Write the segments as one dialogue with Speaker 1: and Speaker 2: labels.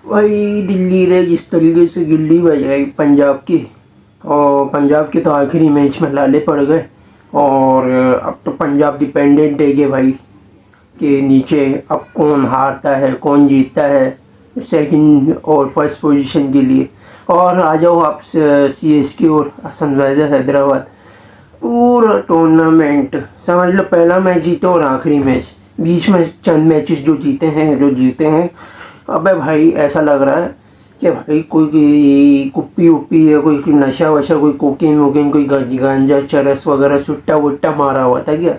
Speaker 1: भाई दिल्ली ने जिस तरीके से गिल्ली बजाई पंजाब की, और पंजाब के तो आखिरी मैच में लाले पड़ गए। और अब तो पंजाब डिपेंडेंट है कि भाई के नीचे अब कौन हारता है कौन जीतता है सेकंड और फर्स्ट पोजीशन के लिए। और आ जाओ आप सीएसके और सनराइजर हैदराबाद, पूरा टूर्नामेंट समझ लो पहला मैच जीते और आखिरी मैच, बीच में चंद मैचेस जो जीते हैं। अबे भाई ऐसा लग रहा है कि भाई कोई कुप्पी उप्पी है, कोई नशा वशा, कोई कोकीन वोकीन, कोई गांजा चरस वगैरह सुट्टा वुट्टा मारा हुआ था क्या,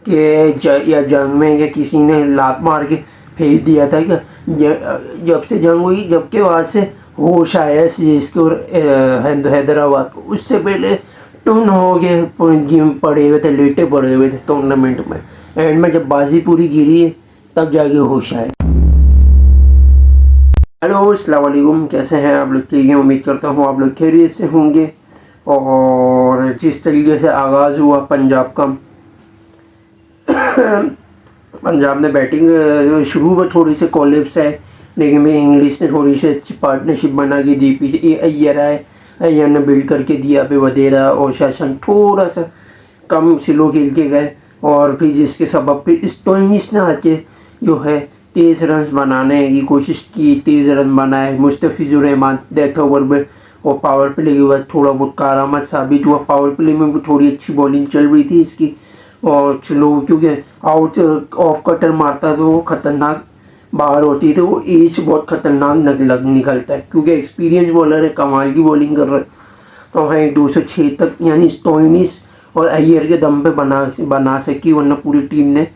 Speaker 1: कि या जंग में या किसी ने लात मार के फेंक दिया था क्या। जब से जंग हुई, जब के बाद से होश आया सीएसके और हैदराबाद को, उससे पहले टून हो गए पड़े हुए थे, लेटे पड़े हुए थे टूर्नामेंट में। एंड में जब बाजी पूरी गिरी है तब जाके होश आए। हेलो अस्सलाम वालेकुम, कैसे हैं आप लोग? ठीक है, उम्मीद करता हूँ आप लोग खैरियत से होंगे। और जिस तरीके से आगाज़ हुआ पंजाब का पंजाब ने बैटिंग शुरू में थोड़ी सी कॉलेप्स है, लेकिन मैं इंग्लिश ने थोड़ी सी अच्छी पार्टनरशिप बना के दी। पीछे अय्यर आए, अय्यर ने बिल्ड करके दिया पे वधेरा और शासन थोड़ा सा कम स्लो खेल के गए। और फिर जिसके सबब फिर स्टोइनिस ने आके जो है तेज़ रन बनाने की कोशिश की, तेज़ रन बनाए। मुस्तफिजुर रहमान डेथ ओवर में और पावर प्ले के बाद थोड़ा बहुत कारामत साबित हुआ। पावर प्ले में भी थोड़ी अच्छी बॉलिंग चल रही थी इसकी। और स्लो, क्योंकि आउट ऑफ कटर मारता तो वो खतरनाक बाहर होती है, तो वो एज बहुत खतरनाक निकलता है, क्योंकि एक्सपीरियंस बॉलर है, कमाल की बॉलिंग कर रहा है। तो वहीं 206 तक यानी स्टोइनिस और अय्यर के दम पे बना सकी, वरना पूरी टीम ने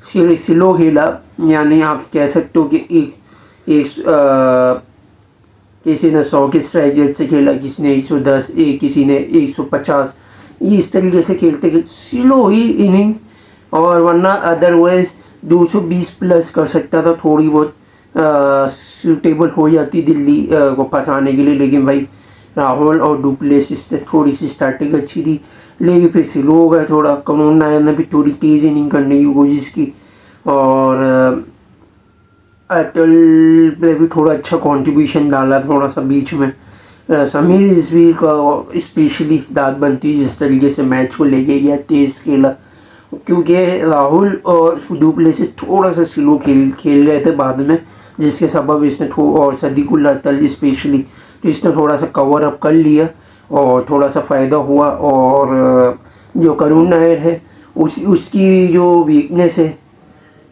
Speaker 1: स्लो खेला। यानी आप कह सकते हो कि किसी ने 100 के स्ट्राइक रेट से खेला, किसी ने 110, किसी ने 150, ये इस तरीके से खेलते स्लो ही इनिंग। और वरना अदरवाइज 220 प्लस कर सकता था, थोड़ी बहुत सूटेबल हो जाती दिल्ली को फंसाने के लिए। लेकिन भाई राहुल और डुप्लेसिस ने थोड़ी सी स्टार्टिंग अच्छी थी, लेकिन फिर स्लो हो गया थोड़ा। करुण नायर ने भी थोड़ी तेज़ इनिंग करने की कोशिश की, और अटल ने भी थोड़ा अच्छा कंट्रीब्यूशन डाला थोड़ा सा बीच में। समीर रिजवी का स्पेशली दाद बनती जिस तरीके से मैच को लेके गया, तेज़ खेला, क्योंकि राहुल और डुप्लेसिस थोड़ा सा स्लो खेल रहे थे बाद में, जिसके सबब इसने और सदीकुल अतल स्पेशली, तो इसने थोड़ा सा कवर अप कर लिया और थोड़ा सा फ़ायदा हुआ। और जो करुण नायर है उसकी जो वीकनेस है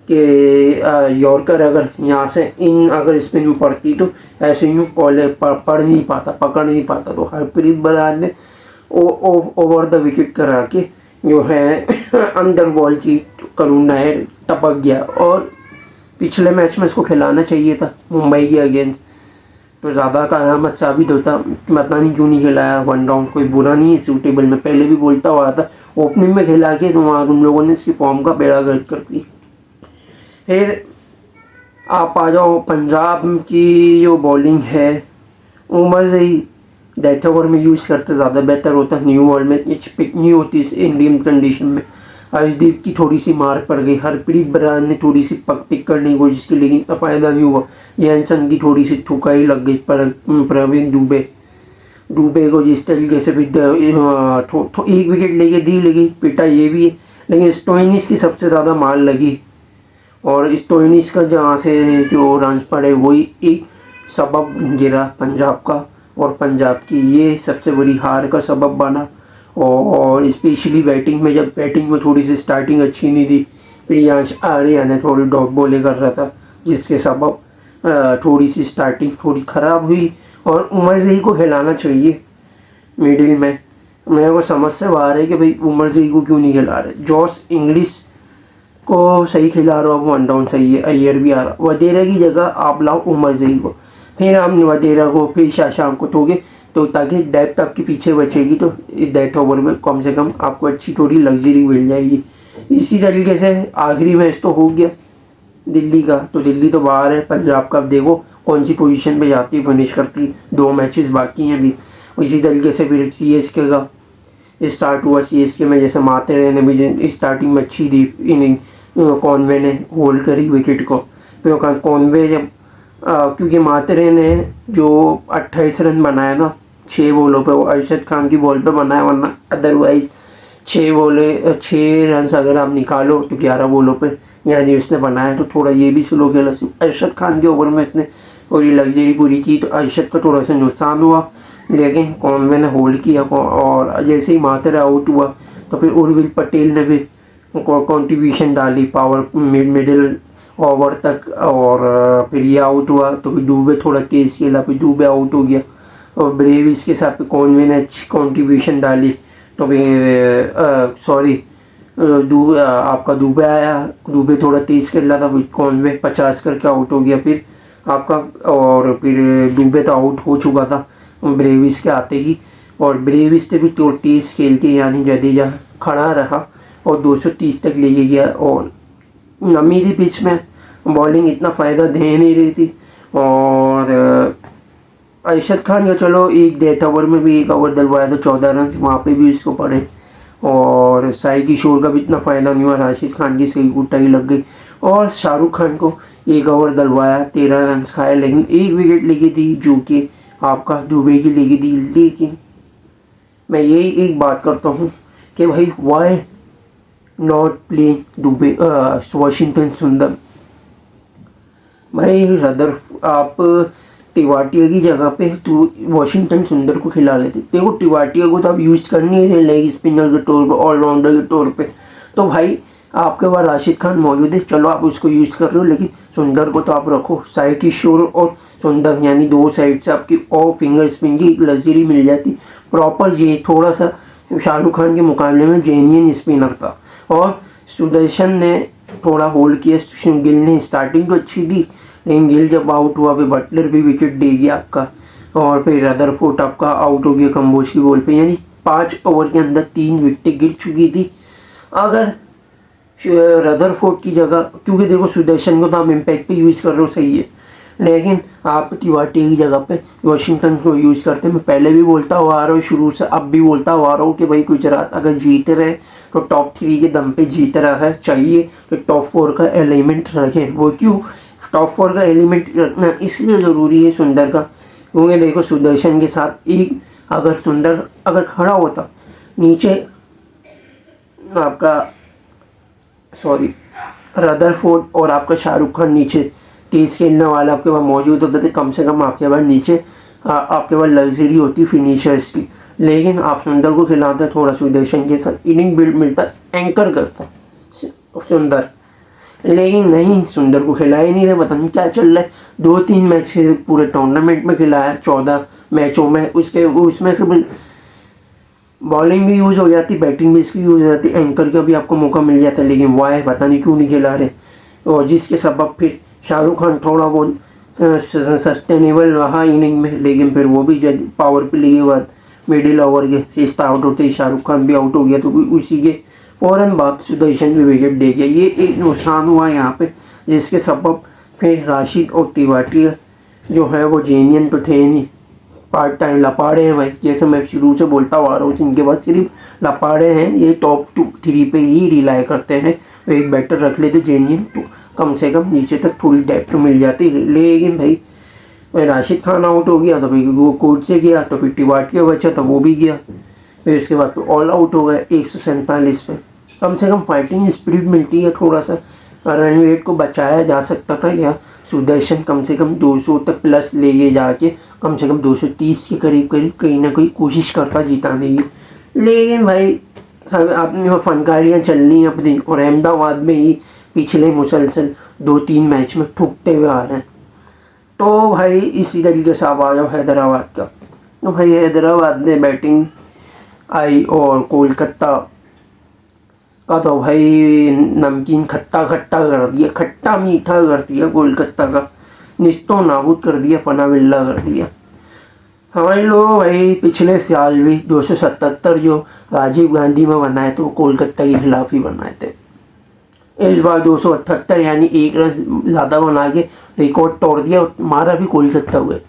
Speaker 1: कि यॉर्कर अगर यहाँ से अगर स्पिन में पड़ती तो ऐसे यूँ पकड़ नहीं पाता। तो हरप्रीत बराड़ ने ओवर द विकेट करा के जो है अंदर बॉल की करुण नायर टपक गया। और पिछले मैच में इसको खिलाना चाहिए था मुंबई के अगेंस्ट, तो ज़्यादा करामत साबित होता। पता नहीं क्यों नहीं खिलाया, वन डाउन कोई बुरा नहीं है, सूटेबल। मैं पहले भी बोलता हुआ था, ओपनिंग में खिला के तो वहाँ उन लोगों ने इसकी फॉर्म का बेड़ा गर्क कर दी। फिर आप आ जाओ पंजाब की जो बॉलिंग है, उमर ही डेथ ओवर में यूज़ करते ज़्यादा बेहतर होता। न्यू बॉल में इतनी पिक नहीं होती इस इंडियन कंडीशन में। अर्शदीप की थोड़ी सी मार पड़ गई, हरप्रीत बराड़ ने थोड़ी सी पिक करने की कोशिश की, लेकिन इतना फ़ायदा नहीं हुआ। जैनसन की थोड़ी सी ठुकाई लग गई। प्रवीण दुबे को जिस तरीके से भी एक विकेट लेके दी, लेकिन पिटा ये भी है। लेकिन स्टोइनिस की सबसे ज़्यादा मार लगी, और स्टोइनिस का जहाँ से जो रन पड़े वही एक सबब गिरा पंजाब का, और पंजाब की ये सबसे बड़ी हार का सबब बना। और स्पेशली बैटिंग में थोड़ी सी स्टार्टिंग अच्छी नहीं थी। प्रियांश आर्या ने थोड़ी डॉट बॉलिंग कर रहा था, जिसके सबब थोड़ी सी स्टार्टिंग थोड़ी ख़राब हुई। और उमर जही को हिलाना चाहिए मिडिल में। मेरे को समझ से बाहर है कि भाई उमर जही को क्यों नहीं खिला रहे। जॉस इंग्लिश को सही खिला रहा हो, वन डाउन सही है, अय्यर भी आ रहा, वधेरा की जगह आप लाओ उमर जही को। फिर हम वधेरा को फिर शाम को दोगे तो ताकि डेप्थ आपके पीछे बचेगी, तो डेथ ओवर में कम से कम आपको अच्छी थोड़ी लग्जरी मिल जाएगी। इसी तरीके से आखिरी मैच तो हो गया दिल्ली का, तो दिल्ली तो बाहर है। पंजाब का देखो कौन सी पोजीशन पे जाती है, फिनिश करती, 2 मैचेस बाकी हैं अभी। इसी तरीके से फिर सीएसके का स्टार्ट हुआ। सीएसके में जैसे माथे ने भी स्टार्टिंग में अच्छी दी इनिंग, कॉनवे ने होल्ड करी विकेट को। फिर कॉनवे जब क्योंकि मात्रे ने जो 28 रन बनाया था 6 बॉलों पे, वो अरशद खान की बॉल पे बनाया, वरना अदरवाइज 6 रन अगर आप निकालो तो 11 बॉलों पे यानी उसने बनाया, तो थोड़ा ये भी स्लो खेला। सिर्फ अरशद खान के ओवर में इसने पूरी लग्जरी पूरी की, तो अरशद का थोड़ा सा नुकसान हुआ, लेकिन कॉनवे ने होल्ड किया। और जैसे ही मात्रा आउट हुआ तो फिर उर्विल पटेल ने भी कंट्रीब्यूशन डाली पावर मिडिल ओवर तक, और फिर ये आउट हुआ तो फिर दुबे थोड़ा तेज खेला, फिर दुबे आउट हो गया, और ब्रेविस के साथ कॉनवे ने अच्छी कंट्रीब्यूशन डाली, तो फिर आपका दुबे आया, दुबे थोड़ा तेज खेल रहा था, फिर कॉनवे 50 करके आउट हो गया फिर आपका, और फिर दुबे तो आउट हो चुका था ब्रेविस के आते ही, और ब्रेविस ने भी तो तेज खेल के यानी जडेजा खड़ा रहा और 230 तक ले गया। और नमी थी पिच में, बॉलिंग इतना फ़ायदा दे नहीं रही थी, और अरशद खान का चलो एक डेथ ओवर में भी एक ओवर डलवाया था 14 रन, वहाँ पे भी उसको पड़े, और साई किशोर का भी इतना फ़ायदा नहीं हुआ, राशिद खान की सही कुटाई लग गई, और शाहरुख खान को एक ओवर डलवाया 13 रन खाए, लेकिन एक विकेट लेगी थी जो कि आपका दुबे की लेगी थी। लेकिन मैं यही एक बात करता हूँ कि भाई why not playing Dube Washington Sundar. भाई रदर आप टिवाटिया की जगह पे तो वाशिंगटन सुंदर को खिला लेते। देखो टिवाटिया को तो आप यूज़ कर नहीं रहे लेग स्पिनर के तौर पे, ऑलराउंडर के तौर पे, तो भाई आपके पास राशिद खान मौजूद है, चलो आप उसको यूज़ कर रहे हो, लेकिन सुंदर को तो आप रखो। साई किशोर और सुंदर यानी दो साइड से आपकी और फिंगर स्पिन की लग्जरी मिल जाती प्रॉपर। ये थोड़ा सा शाहरुख खान के मुकाबले में जेन्युइन स्पिनर था, और सुदर्शन ने थोड़ा होल्ड किया। गिल ने स्टार्टिंग तो अच्छी दी, लेकिन गिल जब आउट हुआ फिर बटलर भी विकेट दे गया आपका, और फिर रदरफोर्ड आपका आउट हो गया कंबोज की बॉल पे, यानी 5 ओवर के अंदर 3 विकेटें गिर चुकी थी। अगर रदरफोर्ड की जगह, क्योंकि देखो सुदर्शन को तो आप इम्पैक्ट पे यूज़ कर रहे हो सही है, लेकिन आप टिवाटिया की जगह पे वाशिंगटन को यूज़ करते। मैं पहले भी बोलता हुआ आ रहा हूँ शुरू से, अब भी बोलता हुआ आ रहा हूँ कि भाई गुजरात अगर जीत रहे तो टॉप 3 के दम पे जीत रहा है, चाहिए तो टॉप 4 का एलिमेंट रखें। वो क्यों टॉप 4 का एलिमेंट रखना इसलिए ज़रूरी है सुंदर का, क्योंकि देखो सुदर्शन के साथ एक अगर सुंदर अगर खड़ा होता नीचे आपका रदरफोर्ड और आपका शाहरुख खान नीचे तेज खेलने वाला आपके पास मौजूद होते थे, कम से कम आपके पास नीचे आपके पास लग्जरी होती फिनिशर्स की। लेकिन आप सुंदर को खिलाते थोड़ा सुदर्शन के साथ इनिंग बिल्ड मिलता, एंकर करता सुंदर, लेकिन नहीं, सुंदर को खिलाया नहीं रहे, पता नहीं क्या चल रहा है। 2-3 मैच से पूरे टूर्नामेंट में खिलाया 14 मैचों में, उसमें से बॉलिंग भी यूज़ हो जाती, बैटिंग भी इसकी यूज़ हो जाती, एंकर का भी आपको मौका मिल जाता है, लेकिन वाह पता नहीं क्यों नहीं खिला रहे, और जिसके सबब फिर शाहरुख खान थोड़ा बहुत सस्टेनेबल रहा इनिंग में, लेकिन फिर वो भी जब पावर प्ले के बाद मिडिल ओवर के स्टार्ट होते ही शाहरुख खान भी आउट हो गया, तो उसी के फ़ौरन बाद सुदर्शन भी विकेट दे गया। ये एक नुकसान हुआ यहाँ पे, जिसके सबब फिर राशिद और तिवाटिया जो है वो जेनियन तो थे नहीं, पार्ट टाइम लपाड़े हैं भाई, जैसे मैं शुरू से बोलता हुआ रहा हूँ, जिनके पास सिर्फ लपाड़े हैं, ये टॉप 2-3 पे ही रिलाई करते हैं। तो एक बैटर रख लेते जेनियन तो कम से कम नीचे तक थोड़ी डेप्थ मिल जाती। लेकिन भाई राशिद खान आउट हो गया तो फिर वो कोर्ट से गया, तो फिर तिवाटिया बचा तो वो भी गया, फिर उसके बाद ऑल आउट हो गए 147 पे। कम से कम फाइटिंग स्पिरिट मिलती है, थोड़ा सा रन रेट को बचाया जा सकता था, या सुदर्शन कम से कम 200 तक प्लस ले जाके कम से कम 230 के करीब कहीं ना कहीं कोशिश करता जिताने की। लेकिन भाई सब अपनी फनकारियाँ चलनी अपनी, और अहमदाबाद में ही पिछले मुसलसल 2-3 मैच में ठुकते हुए आ रहे हैं। तो भाई इसी तरीके से आप आ जाओ हैदराबाद का, तो भाई हैदराबाद ने बैटिंग आई, और कोलकाता का तो भाई नमकीन खट्टा खट्टा कर दिया, खट्टा मीठा कर दिया, कोलकाता का निस्तो नाबूद कर दिया, पना बिल्ला कर दिया। समझ लो भाई पिछले साल भी 277 जो राजीव गांधी में बनाए थे वो कोलकाता के खिलाफ ही बनाए थे, इस बार 278 यानी 1 रन ज़्यादा बना के रिकॉर्ड तोड़ दिया, मारा भी कोलकाता हुए।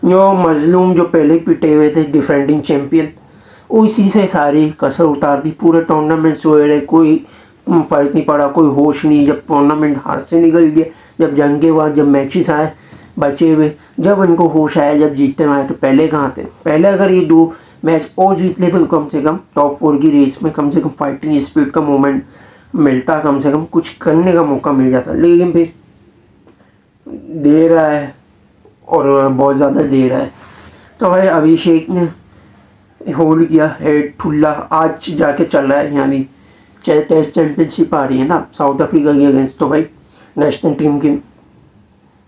Speaker 1: जो मजलूम जो पहले पिटे हुए थे डिफेंडिंग चैंपियन, उसी से सारी कसर उतार दी। पूरे टूर्नामेंट सोए रहे, कोई फर्क नहीं पड़ा, कोई होश नहीं। जब टूर्नामेंट हाथ से निकल गया, जब जंग के बाद जब मैचेस आए बचे हुए, जब इनको होश आया, जब जीतते आए तो पहले कहाँ थे। पहले अगर ये 2 मैच और जीत लेते तो कम से कम टॉप 4 की रेस में कम से कम फाइटिंग स्पिरिट का मोमेंट मिलता, कम से कम कुछ करने का मौका मिल जाता। लेकिन फिर दे रहा है और बहुत ज़्यादा दे रहा है। तो भाई अभिषेक ने होल्ड किया, हेड ठुल्ला आज जाके चल रहा है, यानी चाहे टेस्ट चैंपियनशिप आ रही है ना साउथ अफ्रीका के अगेंस्ट, तो भाई नेशनल टीम की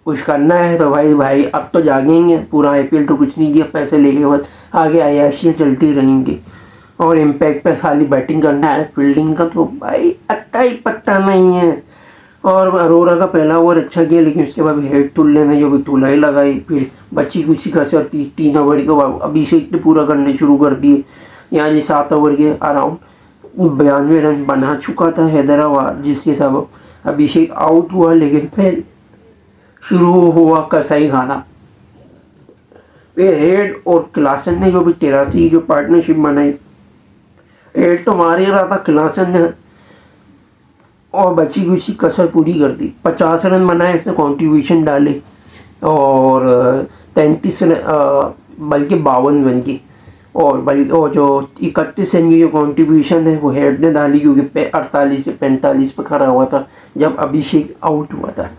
Speaker 1: कुछ करना है तो भाई अब तो जागेंगे। पूरा आईपीएल तो कुछ नहीं किया, पैसे लेके बस आगे अय्याशियाँ चलती रहेंगी और इम्पैक्ट पे खाली बैटिंग करना है, फील्डिंग का तो भाई अट्टा ही पट्टा नहीं है। और अरोरा का पहला ओवर अच्छा किया, लेकिन उसके बाद हेड तुलने में जो भी तुलाई लगाई, फिर बच्ची कुछ कसर थी 3 ओवर के बाद अभिषेक ने पूरा करने शुरू कर दिए, यानी 7 ओवर के अराउंड 92 रन बना चुका था हैदराबाद, जिसके सब अभिषेक आउट हुआ। लेकिन फिर शुरू हुआ कसाई खाना। फिर हेड और क्लासन ने जो भी 83 जो पार्टनरशिप बनाई, हेड तो मार ही रहा था, क्लासन ने और बची कुछ कसर पूरी कर दी। 50 रन बनाए, इसने कंट्रीब्यूशन डाले और 33 बल्कि 52 रन की, और जो 31 रन की जो कंट्रीब्यूशन है वो हेड ने डाली, क्योंकि 48 से 45 पे खड़ा हुआ था जब अभिषेक आउट हुआ था।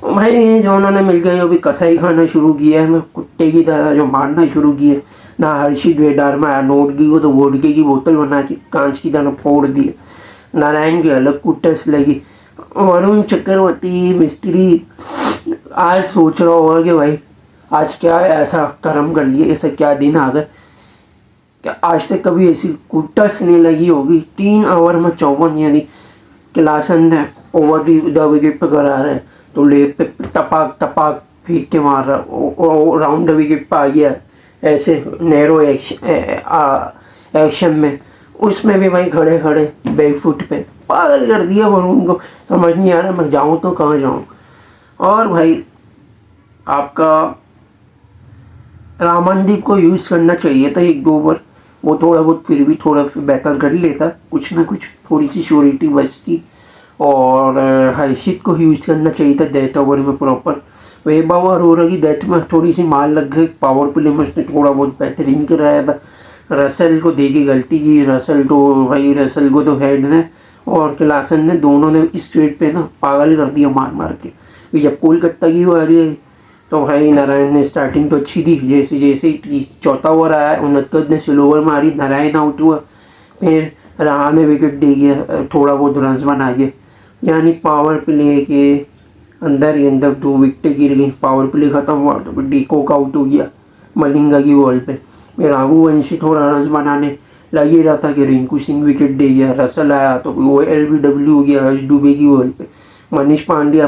Speaker 1: भाई जो उन्होंने मिलकर जो भी कसाई खाना शुरू किया है ना, कुत्ते की तरह जो मारना शुरू किए ना, हर्षित वेडार में नोटगी को तो वोडके की बोतल बना के कांच की तरह फोड़ दी, नारायण की अलग कुटस लगी। वरुण चक्रवर्ती मिस्त्री आज सोच रहा होगा कि भाई आज क्या ऐसा कर्म कर लिए, ऐसा क्या दिन आ गए, क्या आज तक कभी ऐसी कुटस नहीं लगी होगी। 3 ओवर में 54, यानी क्लासन ने ओवर द विकेट पर करा रहे तो लेग पे टपाक टपाक फेंक के मार रहा, राउंड द विकेट पर आ गया ऐसे नैरो एक्शन में, उसमें भी भाई खड़े खड़े बैक फुट पे पागल कर दिया वरुण को। समझ नहीं आ रहा मैं जाऊँ तो कहाँ जाऊँ। और भाई आपका रामनदीप को यूज़ करना चाहिए था 1-2 ओवर, वो थोड़ा बहुत फिर भी थोड़ा बेहतर कर लेता, कुछ ना कुछ थोड़ी सी श्योरिटी बचती। और हर्षित को यूज़ करना चाहिए था डेथ ओवर में प्रॉपर। वैभव अरोरा की डेथ में थोड़ी सी मार लग गई, पावर प्ले में उसने थोड़ा बहुत बेहतरीन कराया था। रसल को देखी गलती की, रसल को तो हेड ने और क्लासन ने दोनों ने स्ट्रेट पे ना पागल कर दिया मार मार के। जब कोलकाता की बारी आई तो भाई नारायण ने स्टार्टिंग तो अच्छी थी, जैसे जैसे ही 4था ओवर आया 69 ने स्लो ओवर मारी, नारायण आउट हुआ, फिर रहा ने विकेट दे गया, थोड़ा बहुत रन बना गया, यानी पावर प्ले के अंदर ही अंदर 2 विकेट गिर गई। पावर प्ले खत्म हुआ तो फिर डीकॉक आउट हो गया मलिंगा की बॉल पे। फिर रघुवंशी थोड़ा रन बनाने लग ही रहा था कि रिंकू सिंह विकेट दे गया, रसल आया तो वो LBW हो गया हर्ष दुबे की बॉल पे। मनीष पांडे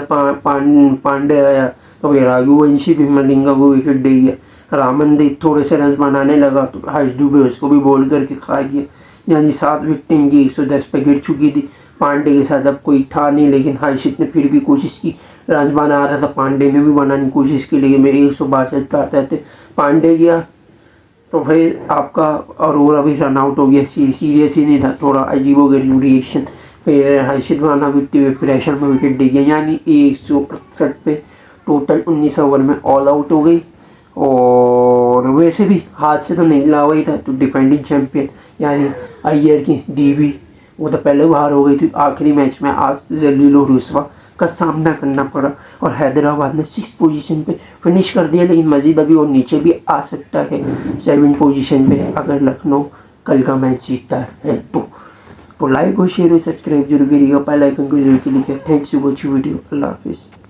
Speaker 1: आया तो फिर रघुवंशी भी मलिंगा को विकेट दे गया। रामनदीप थोड़े से रन बनाने लगा तो हर्ष दुबे उसको भी बॉल करके खा गया, यानी 7 विकेट की 110 पे गिर चुकी थी। पांडे के साथ अब कोई था नहीं, लेकिन हर्षित ने फिर भी कोशिश की, रन बना रहा था, पांडे ने भी बनाने की कोशिश की, लेकिन मैं 162 चाहते थे पांडे गया तो भाई आपका अरोरा भी रन आउट हो गया। सीरियस ही नहीं था, थोड़ा अजीबोगरीब रिएक्शन। फिर हर्षित राणा भी प्रेशर में विकेट दे गया, यानी 168 पे टोटल 19 ओवर में ऑल आउट हो गई। और वैसे भी हाथ से तो नहीं लावा ही था, तो डिफेंडिंग चैंपियन यानी अय्यर की डीबी वो तो पहले बाहर हो गई थी। आखिरी मैच में आज जलीलो रुस्वा का सामना करना पड़ा और हैदराबाद ने 6 पोजीशन पे फिनिश कर दिया, लेकिन मजीद अभी और नीचे भी आ सकता है 7 पोजीशन पे अगर लखनऊ कल का मैच जीतता है तो लाइक और शेयर और सब्सक्राइब जरूर करिएगा, बेल आइकन को जरूर क्लिक करिए। Thanks for watching video. अल्लाह हाफिज़।